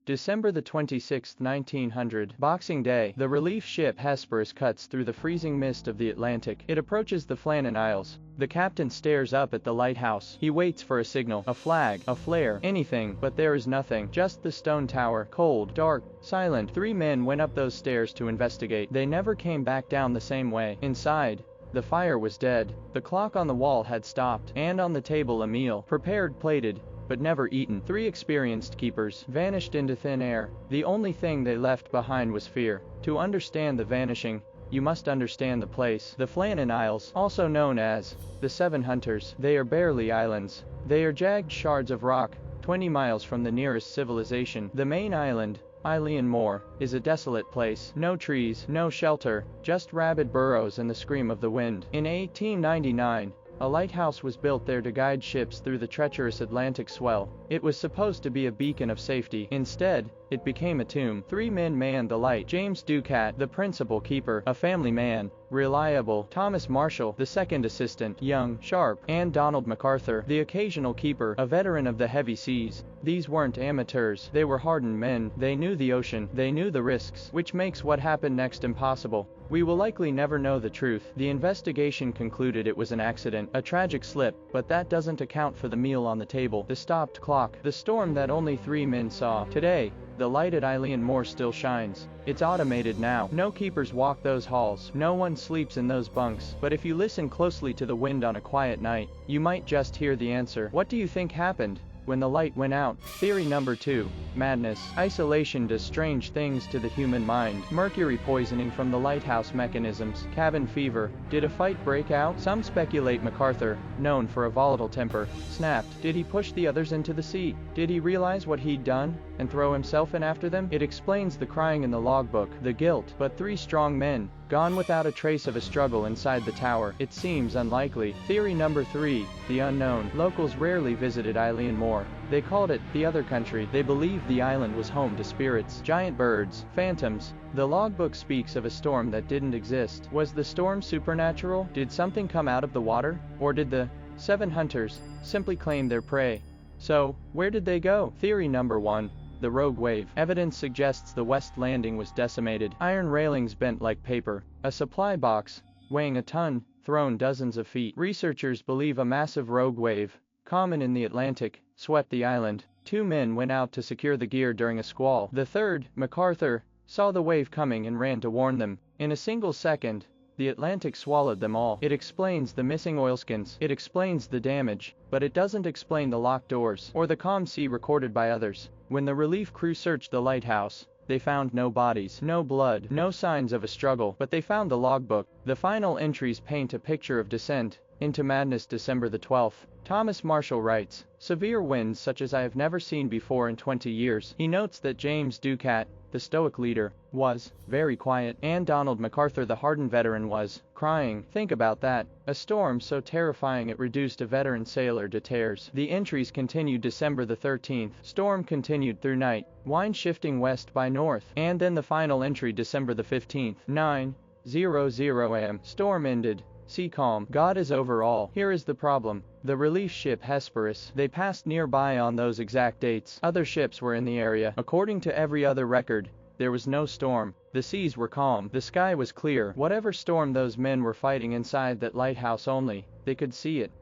December the 26th, 1900, Boxing Day. The relief ship Hesperus cuts through the freezing mist of the Atlantic. It approaches the Flannan Isles. The captain stares up at the lighthouse. He waits for a signal, a flag, a flare, anything, but there is nothing. Just the stone tower, cold, dark, silent. 3 men went up those stairs to investigate. They never came back down the same way. Inside, the fire was dead. The clock on the wall had stopped, and on the table a meal, prepared, plated, but never eaten. 3 experienced keepers vanished into thin air. The only thing they left behind was fear. To understand the vanishing, you must understand the place. The Flannan Isles, also known as the Seven Hunters, they are barely islands. They are jagged shards of rock, 20 miles from the nearest civilization. The main island, Eilean Mòr, is a desolate place. No trees, no shelter, just rabid burrows and the scream of the wind. In 1899, a lighthouse was built there to guide ships through the treacherous Atlantic swell. It was supposed to be a beacon of safety. Instead, it became a tomb. 3 men manned the light. James Ducat, the principal keeper, a family man, reliable; Thomas Marshall, the second assistant, young, sharp; and Donald MacArthur, the occasional keeper, a veteran of the heavy seas. These weren't amateurs. They were hardened men. They knew the ocean. They knew the risks, which makes what happened next impossible. We will likely never know the truth. The investigation concluded it was an accident, a tragic slip, but that doesn't account for the meal on the table, the stopped clock, the storm that only 3 men saw. Today, the light at Eilean Mòr still shines. It's automated now. No keepers walk those halls. No one sleeps in those bunks. But if you listen closely to the wind on a quiet night, you might just hear the answer. What do you think happened when the light went out? Theory number 2. Madness. Isolation does strange things to the human mind. Mercury poisoning from the lighthouse mechanisms. Cabin fever. Did a fight break out? Some speculate MacArthur, known for a volatile temper, snapped. Did he push the others into the sea? Did he realize what he'd done and throw himself in after them? It explains the crying in the logbook, the guilt. But 3 strong men, gone without a trace of a struggle inside the tower. It seems unlikely. Theory number 3. The unknown. Locals rarely visited Eilean Mòr. They called it the other country. They believed the island was home to spirits, giant birds, phantoms. The logbook speaks of a storm that didn't exist. Was the storm supernatural? Did something come out of the water? Or did the 7 hunters simply claim their prey? So, where did they go? Theory number 1. The rogue wave. Evidence suggests the west landing was decimated. Iron railings bent like paper. A supply box, weighing a ton, thrown dozens of feet. Researchers believe a massive rogue wave, common in the Atlantic, swept the island. 2 men went out to secure the gear during a squall. The third, MacArthur, saw the wave coming and ran to warn them. In a single second, the Atlantic swallowed them all. It explains the missing oilskins. It explains the damage, but it doesn't explain the locked doors or the calm sea recorded by others. When the relief crew searched the lighthouse, they found no bodies, no blood, no signs of a struggle, but they found the logbook. The final entries paint a picture of descent into madness. December the 12th. Thomas Marshall writes, severe winds such as I have never seen before in 20 years. He notes that James Ducat, the stoic leader, was very quiet, and Donald MacArthur, the hardened veteran, was crying. Think about that. A storm so terrifying it reduced a veteran sailor to tears. The entries continued. December the 13th. Storm continued through night. Wind shifting west by north. And then the final entry, December the 15th. 9:00 am. Storm ended. Sea calm. God is over all. Here is the problem. The relief ship Hesperus, they passed nearby on those exact dates. Other ships were in the area. According to every other record, there was no storm. The seas were calm. The sky was clear. Whatever storm those men were fighting inside that lighthouse, only they could see it.